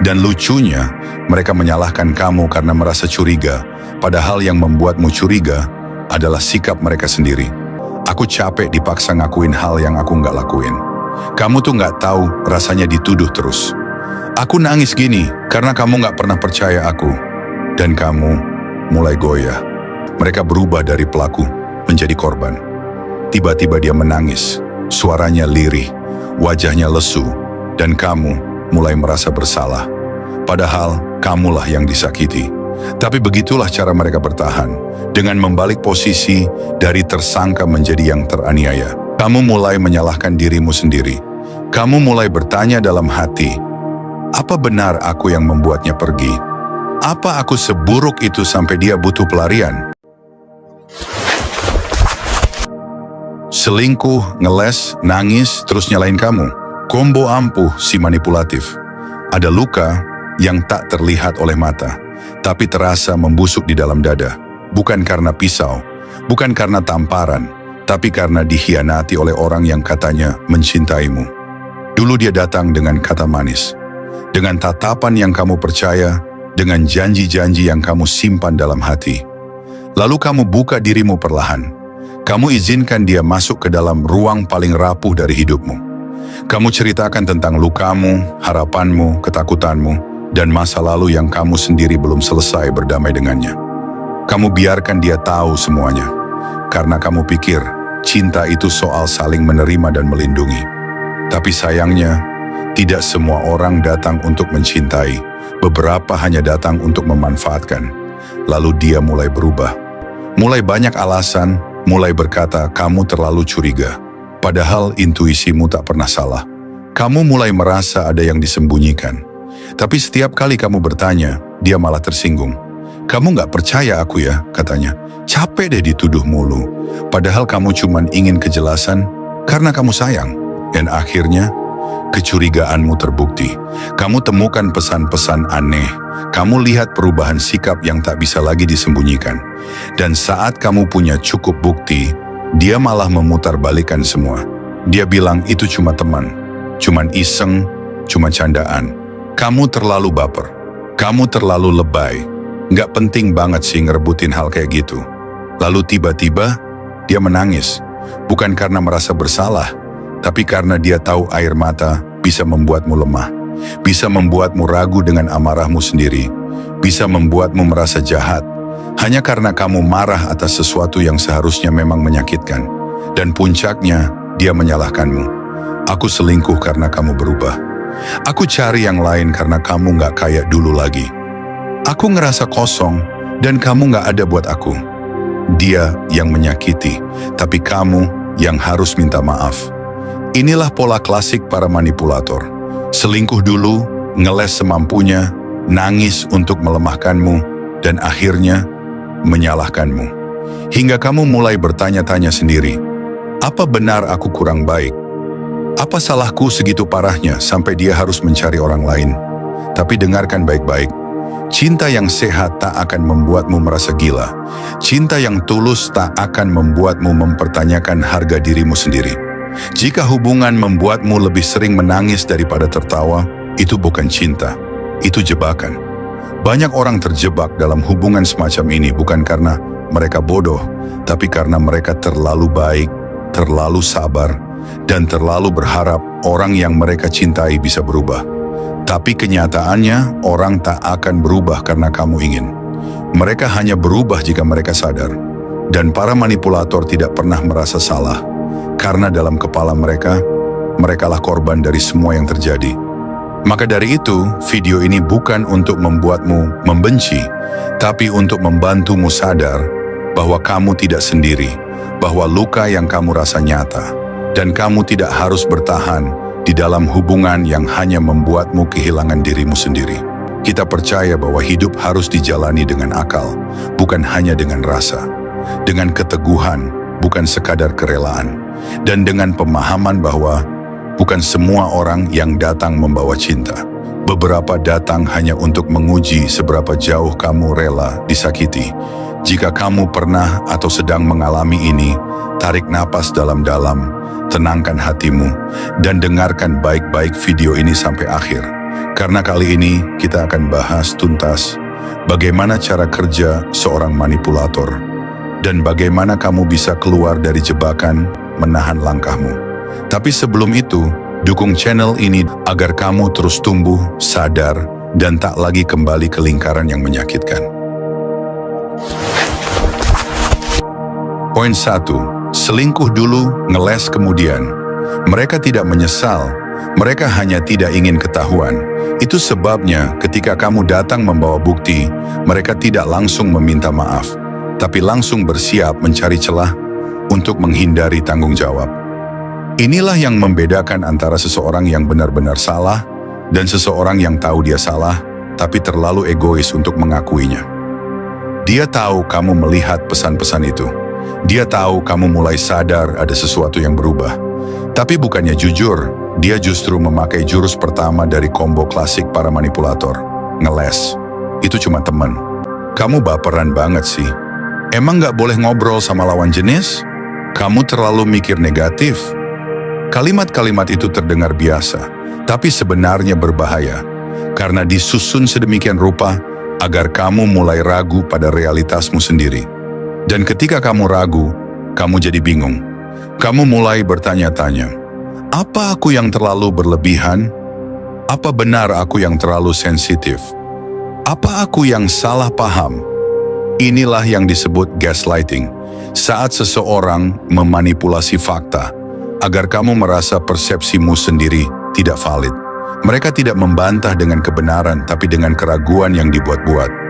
Dan lucunya, mereka menyalahkan kamu karena merasa curiga, padahal yang membuatmu curiga adalah sikap mereka sendiri. Aku capek dipaksa ngakuin hal yang aku nggak lakuin. Kamu tuh nggak tahu rasanya dituduh terus. Aku nangis gini karena kamu nggak pernah percaya aku. Dan kamu mulai goyah. Mereka berubah dari pelaku menjadi korban. Tiba-tiba dia menangis, suaranya lirih, wajahnya lesu, dan kamu mulai merasa bersalah. Padahal kamulah yang disakiti. Tapi begitulah cara mereka bertahan, dengan membalik posisi dari tersangka menjadi yang teraniaya. Kamu mulai menyalahkan dirimu sendiri. Kamu mulai bertanya dalam hati, apa benar aku yang membuatnya pergi? Apa aku seburuk itu sampai dia butuh pelarian? Selingkuh, ngeles, nangis, terus nyalain kamu. Kombo ampuh si manipulatif. Ada luka yang tak terlihat oleh mata, tapi terasa membusuk di dalam dada. Bukan karena pisau, bukan karena tamparan, tapi karena dikhianati oleh orang yang katanya mencintaimu. Dulu dia datang dengan kata manis, dengan tatapan yang kamu percaya, dengan janji-janji yang kamu simpan dalam hati. Lalu kamu buka dirimu perlahan. Kamu izinkan dia masuk ke dalam ruang paling rapuh dari hidupmu. Kamu ceritakan tentang lukamu, harapanmu, ketakutanmu, dan masa lalu yang kamu sendiri belum selesai berdamai dengannya. Kamu biarkan dia tahu semuanya, karena kamu pikir cinta itu soal saling menerima dan melindungi. Tapi sayangnya, tidak semua orang datang untuk mencintai. Beberapa hanya datang untuk memanfaatkan. Lalu dia mulai berubah. Mulai banyak alasan, mulai berkata kamu terlalu curiga. Padahal intuisimu tak pernah salah. Kamu mulai merasa ada yang disembunyikan. Tapi setiap kali kamu bertanya, dia malah tersinggung. Kamu nggak percaya aku ya, katanya. Capek deh dituduh mulu. Padahal kamu cuman ingin kejelasan karena kamu sayang. Dan akhirnya, kecurigaanmu terbukti. Kamu temukan pesan-pesan aneh. Kamu lihat perubahan sikap yang tak bisa lagi disembunyikan. Dan saat kamu punya cukup bukti, dia malah memutarbalikkan semua. Dia bilang itu cuma teman, cuman iseng, cuma candaan. Kamu terlalu baper, kamu terlalu lebay. Nggak penting banget sih ngerebutin hal kayak gitu. Lalu tiba-tiba dia menangis, bukan karena merasa bersalah, tapi karena dia tahu air mata bisa membuatmu lemah, bisa membuatmu ragu dengan amarahmu sendiri, bisa membuatmu merasa jahat, hanya karena kamu marah atas sesuatu yang seharusnya memang menyakitkan. Dan puncaknya, dia menyalahkanmu. Aku selingkuh karena kamu berubah. Aku cari yang lain karena kamu gak kayak dulu lagi. Aku ngerasa kosong dan kamu gak ada buat aku. Dia yang menyakiti, tapi kamu yang harus minta maaf. Inilah pola klasik para manipulator. Selingkuh dulu, ngeles semampunya, nangis untuk melemahkanmu, dan akhirnya menyalahkanmu. Hingga kamu mulai bertanya-tanya sendiri, apa benar aku kurang baik? Apa salahku segitu parahnya sampai dia harus mencari orang lain? Tapi dengarkan baik-baik, cinta yang sehat tak akan membuatmu merasa gila. Cinta yang tulus tak akan membuatmu mempertanyakan harga dirimu sendiri. Jika hubungan membuatmu lebih sering menangis daripada tertawa, itu bukan cinta, itu jebakan. Banyak orang terjebak dalam hubungan semacam ini bukan karena mereka bodoh, tapi karena mereka terlalu baik, terlalu sabar, dan terlalu berharap orang yang mereka cintai bisa berubah. Tapi kenyataannya, orang tak akan berubah karena kamu ingin. Mereka hanya berubah jika mereka sadar. Dan para manipulator tidak pernah merasa salah, karena dalam kepala mereka, merekalah korban dari semua yang terjadi. Maka dari itu, video ini bukan untuk membuatmu membenci, tapi untuk membantumu sadar bahwa kamu tidak sendiri, bahwa luka yang kamu rasa nyata, dan kamu tidak harus bertahan di dalam hubungan yang hanya membuatmu kehilangan dirimu sendiri. Kita percaya bahwa hidup harus dijalani dengan akal, bukan hanya dengan rasa, dengan keteguhan, bukan sekadar kerelaan, dan dengan pemahaman bahwa bukan semua orang yang datang membawa cinta. Beberapa datang hanya untuk menguji seberapa jauh kamu rela disakiti. Jika kamu pernah atau sedang mengalami ini, tarik napas dalam-dalam, tenangkan hatimu, dan dengarkan baik-baik video ini sampai akhir. Karena kali ini kita akan bahas tuntas bagaimana cara kerja seorang manipulator dan bagaimana kamu bisa keluar dari jebakan menahan langkahmu. Tapi sebelum itu, dukung channel ini agar kamu terus tumbuh, sadar, dan tak lagi kembali ke lingkaran yang menyakitkan. Poin 1. Selingkuh dulu, ngeles kemudian. Mereka tidak menyesal, mereka hanya tidak ingin ketahuan. Itu sebabnya ketika kamu datang membawa bukti, mereka tidak langsung meminta maaf, tapi langsung bersiap mencari celah untuk menghindari tanggung jawab. Inilah yang membedakan antara seseorang yang benar-benar salah dan seseorang yang tahu dia salah, tapi terlalu egois untuk mengakuinya. Dia tahu kamu melihat pesan-pesan itu. Dia tahu kamu mulai sadar ada sesuatu yang berubah. Tapi bukannya jujur, dia justru memakai jurus pertama dari combo klasik para manipulator, ngeles. Itu cuma teman. Kamu baperan banget sih. Emang gak boleh ngobrol sama lawan jenis? Kamu terlalu mikir negatif. Kalimat-kalimat itu terdengar biasa, tapi sebenarnya berbahaya. Karena disusun sedemikian rupa agar kamu mulai ragu pada realitasmu sendiri. Dan ketika kamu ragu, kamu jadi bingung. Kamu mulai bertanya-tanya, apa aku yang terlalu berlebihan? Apa benar aku yang terlalu sensitif? Apa aku yang salah paham? Inilah yang disebut gaslighting, saat seseorang memanipulasi fakta agar kamu merasa persepsimu sendiri tidak valid. Mereka tidak membantah dengan kebenaran, tapi dengan keraguan yang dibuat-buat.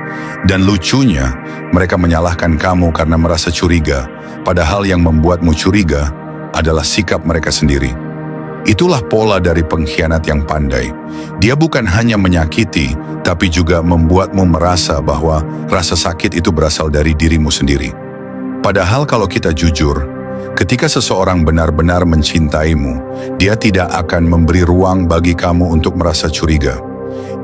Dan lucunya, mereka menyalahkan kamu karena merasa curiga, padahal yang membuatmu curiga adalah sikap mereka sendiri. Itulah pola dari pengkhianat yang pandai. Dia bukan hanya menyakiti, tapi juga membuatmu merasa bahwa rasa sakit itu berasal dari dirimu sendiri. Padahal kalau kita jujur, ketika seseorang benar-benar mencintaimu, dia tidak akan memberi ruang bagi kamu untuk merasa curiga.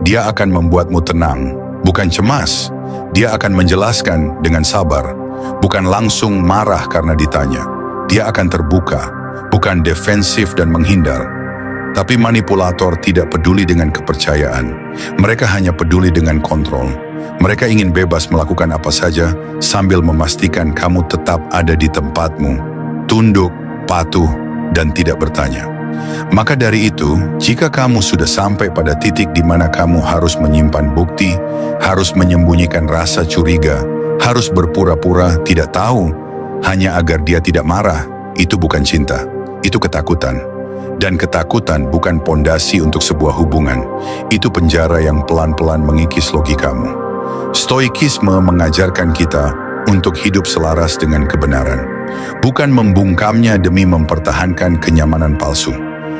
Dia akan membuatmu tenang, bukan cemas. Dia akan menjelaskan dengan sabar, bukan langsung marah karena ditanya. Dia akan terbuka, bukan defensif dan menghindar. Tapi manipulator tidak peduli dengan kepercayaan. Mereka hanya peduli dengan kontrol. Mereka ingin bebas melakukan apa saja sambil memastikan kamu tetap ada di tempatmu, tunduk, patuh, dan tidak bertanya. Maka dari itu, jika kamu sudah sampai pada titik di mana kamu harus menyimpan bukti, harus menyembunyikan rasa curiga, harus berpura-pura tidak tahu, hanya agar dia tidak marah, itu bukan cinta, itu ketakutan. Dan ketakutan bukan pondasi untuk sebuah hubungan, itu penjara yang pelan-pelan mengikis logikamu. Stoikisme mengajarkan kita untuk hidup selaras dengan kebenaran, bukan membungkamnya demi mempertahankan kenyamanan palsu.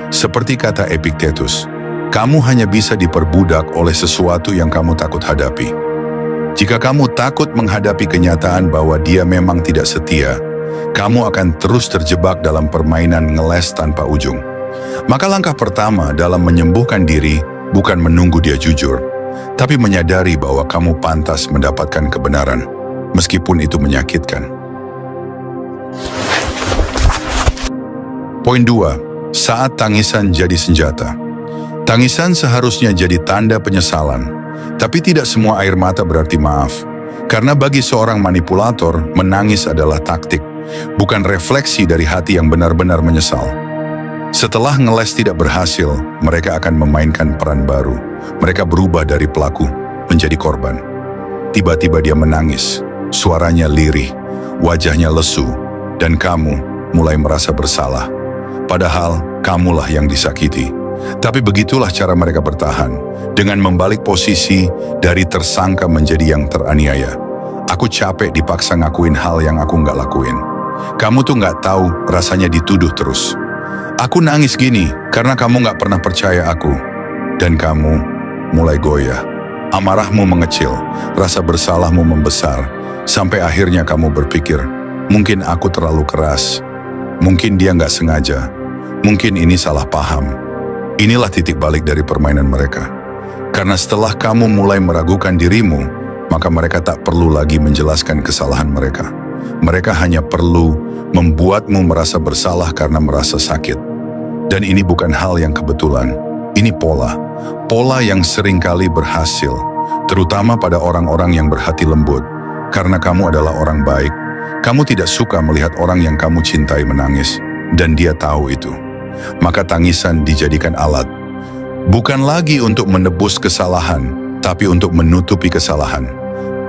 Seperti kata Epictetus, kamu hanya bisa diperbudak oleh sesuatu yang kamu takut hadapi. Jika kamu takut menghadapi kenyataan bahwa dia memang tidak setia, kamu akan terus terjebak dalam permainan ngeles tanpa ujung. Maka langkah pertama dalam menyembuhkan diri bukan menunggu dia jujur, tapi menyadari bahwa kamu pantas mendapatkan kebenaran, meskipun itu menyakitkan. Poin 2. Saat tangisan jadi senjata. Tangisan seharusnya jadi tanda penyesalan, tapi tidak semua air mata berarti maaf. Karena bagi seorang manipulator, menangis adalah taktik, bukan refleksi dari hati yang benar-benar menyesal. Setelah ngeles tidak berhasil, mereka akan memainkan peran baru. Mereka berubah dari pelaku menjadi korban. Tiba-tiba dia menangis, suaranya lirih, wajahnya lesu, dan kamu mulai merasa bersalah. Padahal kamulah yang disakiti. Tapi begitulah cara mereka bertahan, dengan membalik posisi dari tersangka menjadi yang teraniaya. Aku capek dipaksa ngakuin hal yang aku nggak lakuin. Kamu tuh nggak tahu rasanya dituduh terus. Aku nangis gini karena kamu nggak pernah percaya aku. Dan kamu mulai goyah. Amarahmu mengecil, rasa bersalahmu membesar, sampai akhirnya kamu berpikir, mungkin aku terlalu keras, mungkin dia nggak sengaja, mungkin ini salah paham. Inilah titik balik dari permainan mereka. Karena setelah kamu mulai meragukan dirimu, maka mereka tak perlu lagi menjelaskan kesalahan mereka. Mereka hanya perlu membuatmu merasa bersalah karena merasa sakit. Dan ini bukan hal yang kebetulan, Ini pola yang seringkali berhasil, terutama pada orang-orang yang berhati lembut. Karena kamu adalah orang baik, kamu tidak suka melihat orang yang kamu cintai menangis, dan dia tahu itu. Maka tangisan dijadikan alat, bukan lagi untuk menebus kesalahan, tapi untuk menutupi kesalahan.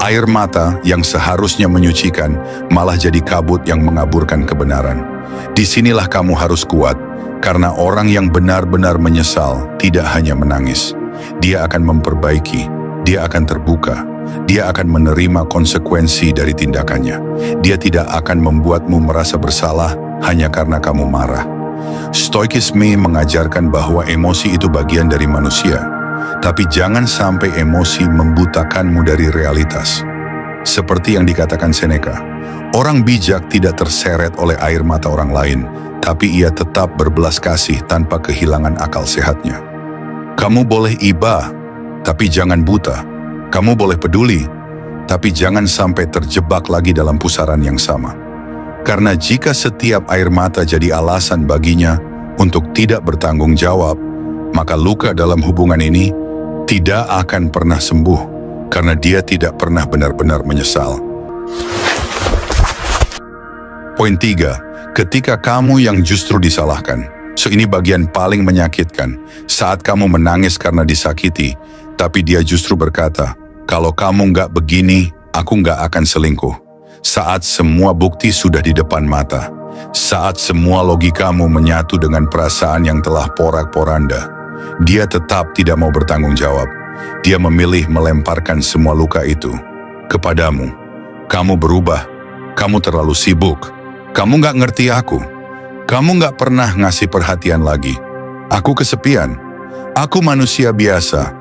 Air mata yang seharusnya menyucikan malah jadi kabut yang mengaburkan kebenaran. Disinilah kamu harus kuat, karena orang yang benar-benar menyesal tidak hanya menangis. Dia akan memperbaiki, dia akan terbuka, dia akan menerima konsekuensi dari tindakannya. Dia tidak akan membuatmu merasa bersalah hanya karena kamu marah. Stoikisme mengajarkan bahwa emosi itu bagian dari manusia, tapi jangan sampai emosi membutakanmu dari realitas. Seperti yang dikatakan Seneca, orang bijak tidak terseret oleh air mata orang lain, tapi ia tetap berbelas kasih tanpa kehilangan akal sehatnya. Kamu boleh iba, tapi jangan buta. Kamu boleh peduli, tapi jangan sampai terjebak lagi dalam pusaran yang sama. Karena jika setiap air mata jadi alasan baginya untuk tidak bertanggung jawab, maka luka dalam hubungan ini tidak akan pernah sembuh, karena dia tidak pernah benar-benar menyesal. Poin 3, ketika kamu yang justru disalahkan. So ini bagian paling menyakitkan, saat kamu menangis karena disakiti, tapi dia justru berkata, kalau kamu nggak begini, aku nggak akan selingkuh. Saat semua bukti sudah di depan mata, saat semua logikamu menyatu dengan perasaan yang telah porak-poranda, dia tetap tidak mau bertanggung jawab. Dia memilih melemparkan semua luka itu kepadamu. Kamu berubah, kamu terlalu sibuk, kamu nggak ngerti aku, kamu nggak pernah ngasih perhatian lagi. Aku kesepian, aku manusia biasa.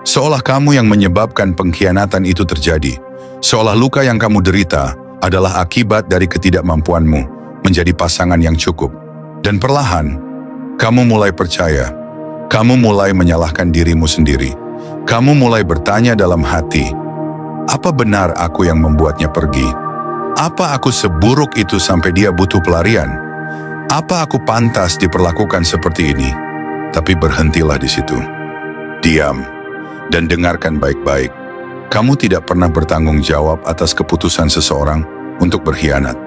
Seolah kamu yang menyebabkan pengkhianatan itu terjadi. Seolah luka yang kamu derita adalah akibat dari ketidakmampuanmu menjadi pasangan yang cukup. Dan perlahan, kamu mulai percaya. Kamu mulai menyalahkan dirimu sendiri. Kamu mulai bertanya dalam hati, apa benar aku yang membuatnya pergi? Apa aku seburuk itu sampai dia butuh pelarian? Apa aku pantas diperlakukan seperti ini? Tapi berhentilah di situ. Diam dan dengarkan baik-baik. Kamu tidak pernah bertanggung jawab atas keputusan seseorang untuk berkhianat.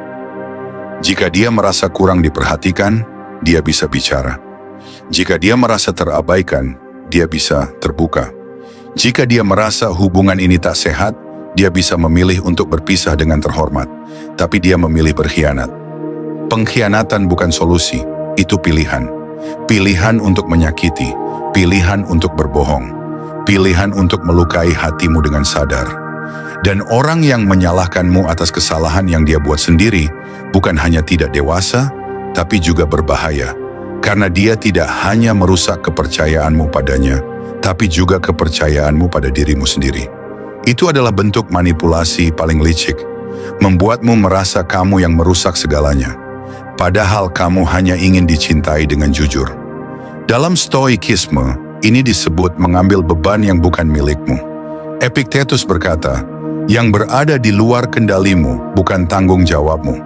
Jika dia merasa kurang diperhatikan, dia bisa bicara. Jika dia merasa terabaikan, dia bisa terbuka. Jika dia merasa hubungan ini tak sehat, dia bisa memilih untuk berpisah dengan terhormat. Tapi dia memilih berkhianat. Pengkhianatan bukan solusi, itu pilihan. Pilihan untuk menyakiti, pilihan untuk berbohong, pilihan untuk melukai hatimu dengan sadar. Dan orang yang menyalahkanmu atas kesalahan yang dia buat sendiri, bukan hanya tidak dewasa, tapi juga berbahaya. Karena dia tidak hanya merusak kepercayaanmu padanya, tapi juga kepercayaanmu pada dirimu sendiri. Itu adalah bentuk manipulasi paling licik, membuatmu merasa kamu yang merusak segalanya. Padahal kamu hanya ingin dicintai dengan jujur. Dalam Stoikisme, ini disebut mengambil beban yang bukan milikmu. Epictetus berkata, yang berada di luar kendalimu bukan tanggung jawabmu.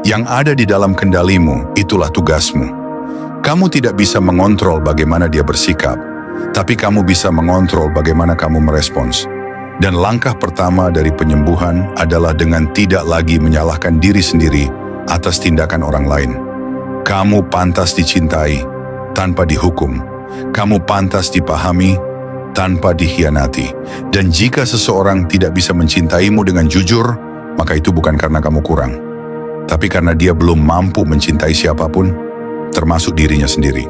Yang ada di dalam kendalimu, itulah tugasmu. Kamu tidak bisa mengontrol bagaimana dia bersikap, tapi kamu bisa mengontrol bagaimana kamu merespons. Dan langkah pertama dari penyembuhan adalah dengan tidak lagi menyalahkan diri sendiri atas tindakan orang lain. Kamu pantas dicintai tanpa dihukum. Kamu pantas dipahami tanpa dikhianati. Dan jika seseorang tidak bisa mencintaimu dengan jujur, maka itu bukan karena kamu kurang, tapi karena dia belum mampu mencintai siapapun, termasuk dirinya sendiri.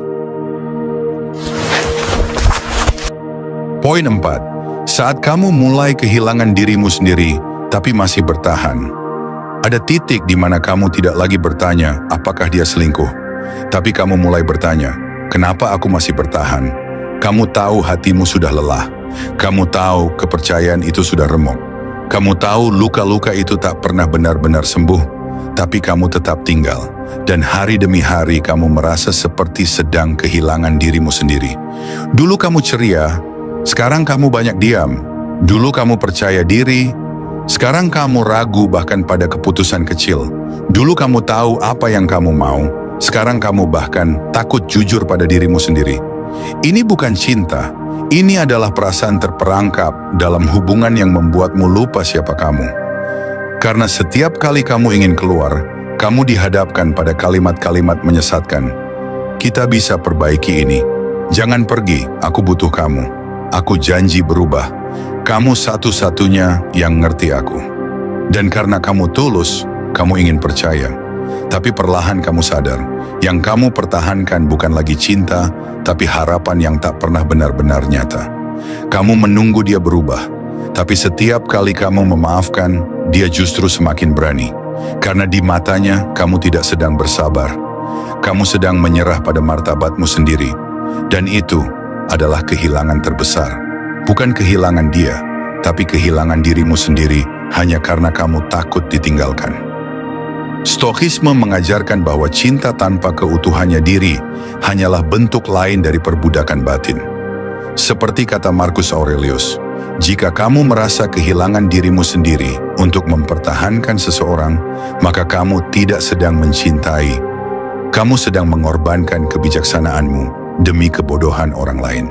Poin 4. Saat kamu mulai kehilangan dirimu sendiri, tapi masih bertahan. Ada titik di mana kamu tidak lagi bertanya, apakah dia selingkuh? Tapi kamu mulai bertanya, kenapa aku masih bertahan? Kamu tahu hatimu sudah lelah. Kamu tahu kepercayaan itu sudah remuk. Kamu tahu luka-luka itu tak pernah benar-benar sembuh, tapi kamu tetap tinggal. Dan hari demi hari kamu merasa seperti sedang kehilangan dirimu sendiri. Dulu kamu ceria, sekarang kamu banyak diam. Dulu kamu percaya diri, sekarang kamu ragu bahkan pada keputusan kecil. Dulu kamu tahu apa yang kamu mau, sekarang kamu bahkan takut jujur pada dirimu sendiri. Ini bukan cinta, ini adalah perasaan terperangkap dalam hubungan yang membuatmu lupa siapa kamu. Karena setiap kali kamu ingin keluar, kamu dihadapkan pada kalimat-kalimat menyesatkan. Kita bisa perbaiki ini. Jangan pergi, aku butuh kamu. Aku janji berubah. Kamu satu-satunya yang ngerti aku. Dan karena kamu tulus, kamu ingin percaya. Tapi perlahan kamu sadar, yang kamu pertahankan bukan lagi cinta, tapi harapan yang tak pernah benar-benar nyata. Kamu menunggu dia berubah, tapi setiap kali kamu memaafkan, dia justru semakin berani. Karena di matanya, kamu tidak sedang bersabar. Kamu sedang menyerah pada martabatmu sendiri. Dan itu adalah kehilangan terbesar. Bukan kehilangan dia, tapi kehilangan dirimu sendiri hanya karena kamu takut ditinggalkan. Stoikisme mengajarkan bahwa cinta tanpa keutuhannya diri hanyalah bentuk lain dari perbudakan batin. Seperti kata Marcus Aurelius, jika kamu merasa kehilangan dirimu sendiri untuk mempertahankan seseorang, maka kamu tidak sedang mencintai. Kamu sedang mengorbankan kebijaksanaanmu demi kebodohan orang lain.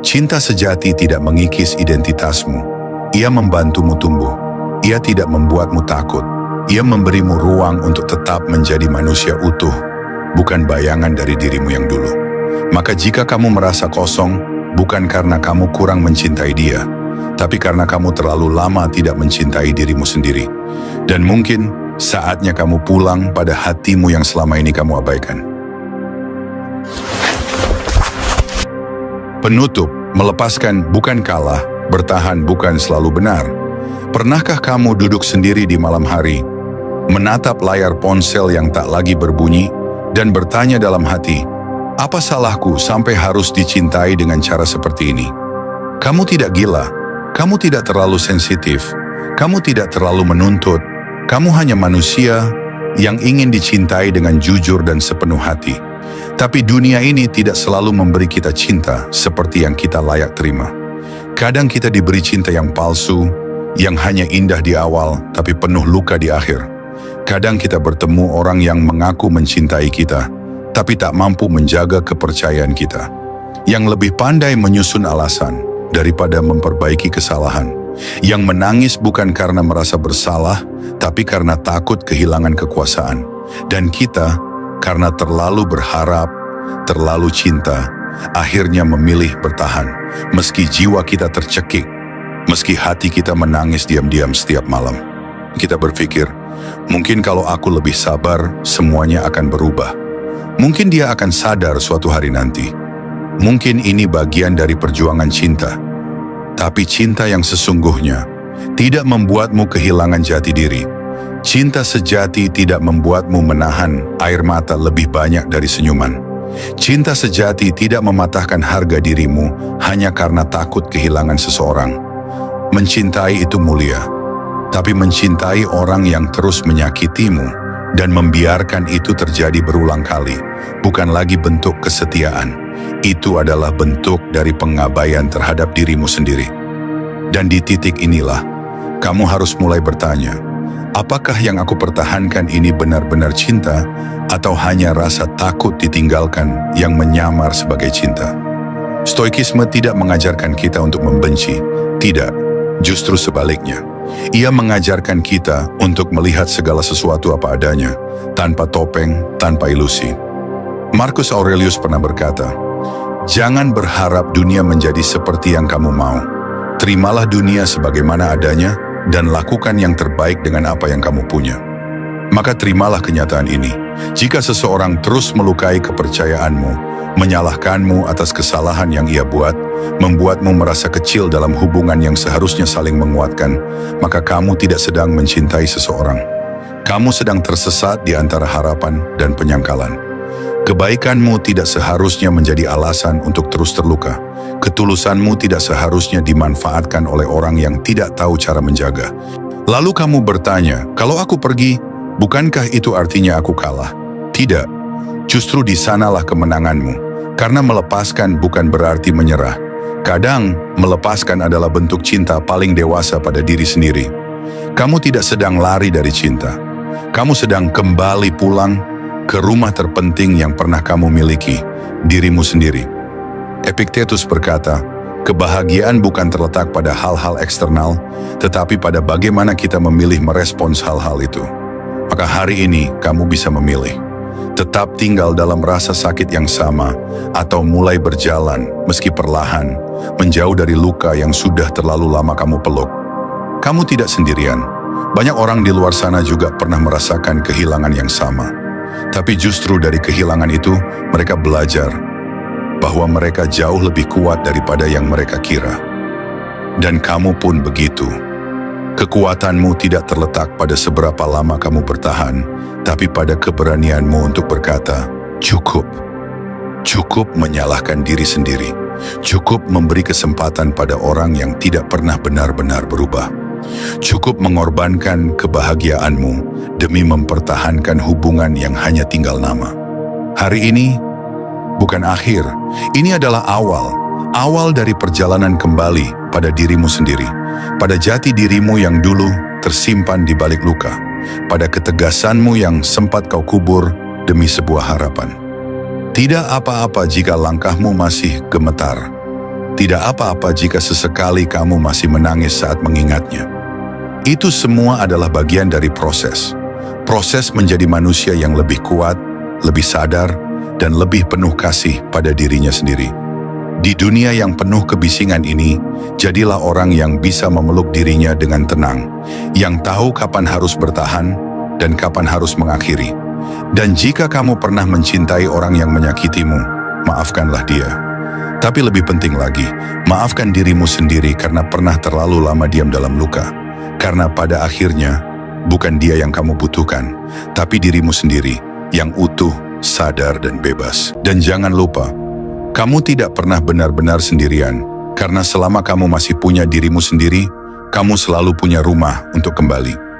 Cinta sejati tidak mengikis identitasmu. Ia membantumu tumbuh. Ia tidak membuatmu takut. Ia memberimu ruang untuk tetap menjadi manusia utuh, bukan bayangan dari dirimu yang dulu. Maka jika kamu merasa kosong, bukan karena kamu kurang mencintai dia, tapi karena kamu terlalu lama tidak mencintai dirimu sendiri. Dan mungkin saatnya kamu pulang pada hatimu yang selama ini kamu abaikan. Penutup, melepaskan bukan kalah, bertahan bukan selalu benar. Pernahkah kamu duduk sendiri di malam hari, menatap layar ponsel yang tak lagi berbunyi, dan bertanya dalam hati, apa salahku sampai harus dicintai dengan cara seperti ini? Kamu tidak gila, kamu tidak terlalu sensitif, kamu tidak terlalu menuntut, kamu hanya manusia yang ingin dicintai dengan jujur dan sepenuh hati. Tapi dunia ini tidak selalu memberi kita cinta seperti yang kita layak terima. Kadang kita diberi cinta yang palsu, yang hanya indah di awal tapi penuh luka di akhir. Kadang kita bertemu orang yang mengaku mencintai kita, tapi tak mampu menjaga kepercayaan kita. Yang lebih pandai menyusun alasan daripada memperbaiki kesalahan. Yang menangis bukan karena merasa bersalah, tapi karena takut kehilangan kekuasaan. Dan kita, karena terlalu berharap, terlalu cinta, akhirnya memilih bertahan. Meski jiwa kita tercekik, meski hati kita menangis diam-diam setiap malam. Kita berpikir, mungkin kalau aku lebih sabar, semuanya akan berubah. Mungkin dia akan sadar suatu hari nanti. Mungkin ini bagian dari perjuangan cinta. Tapi cinta yang sesungguhnya tidak membuatmu kehilangan jati diri. Cinta sejati tidak membuatmu menahan air mata lebih banyak dari senyuman. Cinta sejati tidak mematahkan harga dirimu hanya karena takut kehilangan seseorang. Mencintai itu mulia, tapi mencintai orang yang terus menyakitimu dan membiarkan itu terjadi berulang kali bukan lagi bentuk kesetiaan. Itu adalah bentuk dari pengabaian terhadap dirimu sendiri. Dan di titik inilah, kamu harus mulai bertanya, apakah yang aku pertahankan ini benar-benar cinta atau hanya rasa takut ditinggalkan yang menyamar sebagai cinta? Stoikisme tidak mengajarkan kita untuk membenci, tidak, justru sebaliknya. Ia mengajarkan kita untuk melihat segala sesuatu apa adanya, tanpa topeng, tanpa ilusi. Marcus Aurelius pernah berkata, jangan berharap dunia menjadi seperti yang kamu mau. Terimalah dunia sebagaimana adanya dan lakukan yang terbaik dengan apa yang kamu punya. Maka terimalah kenyataan ini. Jika seseorang terus melukai kepercayaanmu, menyalahkanmu atas kesalahan yang ia buat, membuatmu merasa kecil dalam hubungan yang seharusnya saling menguatkan, maka kamu tidak sedang mencintai seseorang. Kamu sedang tersesat di antara harapan dan penyangkalan. Kebaikanmu tidak seharusnya menjadi alasan untuk terus terluka. Ketulusanmu tidak seharusnya dimanfaatkan oleh orang yang tidak tahu cara menjaga. Lalu kamu bertanya, kalau aku pergi, bukankah itu artinya aku kalah? Tidak, justru di sanalah kemenanganmu. Karena melepaskan bukan berarti menyerah. Kadang, melepaskan adalah bentuk cinta paling dewasa pada diri sendiri. Kamu tidak sedang lari dari cinta. Kamu sedang kembali pulang ke rumah terpenting yang pernah kamu miliki, dirimu sendiri. Epictetus berkata, kebahagiaan bukan terletak pada hal-hal eksternal, tetapi pada bagaimana kita memilih merespons hal-hal itu. Maka hari ini kamu bisa memilih. Tetap tinggal dalam rasa sakit yang sama, atau mulai berjalan, meski perlahan, menjauh dari luka yang sudah terlalu lama kamu peluk. Kamu tidak sendirian. Banyak orang di luar sana juga pernah merasakan kehilangan yang sama. Tapi justru dari kehilangan itu, mereka belajar bahwa mereka jauh lebih kuat daripada yang mereka kira. Dan kamu pun begitu. Kekuatanmu tidak terletak pada seberapa lama kamu bertahan, tapi pada keberanianmu untuk berkata, cukup. Cukup menyalahkan diri sendiri. Cukup memberi kesempatan pada orang yang tidak pernah benar-benar berubah. Cukup mengorbankan kebahagiaanmu demi mempertahankan hubungan yang hanya tinggal nama. Hari ini bukan akhir, ini adalah awal dari perjalanan kembali pada dirimu sendiri, pada jati dirimu yang dulu tersimpan di balik luka, pada ketegasanmu yang sempat kau kubur demi sebuah harapan. Tidak apa-apa jika langkahmu masih gemetar. Tidak apa-apa jika sesekali kamu masih menangis saat mengingatnya. Itu semua adalah bagian dari proses. Proses menjadi manusia yang lebih kuat, lebih sadar, dan lebih penuh kasih pada dirinya sendiri. Di dunia yang penuh kebisingan ini, jadilah orang yang bisa memeluk dirinya dengan tenang, yang tahu kapan harus bertahan dan kapan harus mengakhiri. Dan jika kamu pernah mencintai orang yang menyakitimu, maafkanlah dia. Tapi lebih penting lagi, maafkan dirimu sendiri karena pernah terlalu lama diam dalam luka. Karena pada akhirnya, bukan dia yang kamu butuhkan, tapi dirimu sendiri yang utuh, sadar, dan bebas. Dan jangan lupa, kamu tidak pernah benar-benar sendirian, karena selama kamu masih punya dirimu sendiri, kamu selalu punya rumah untuk kembali.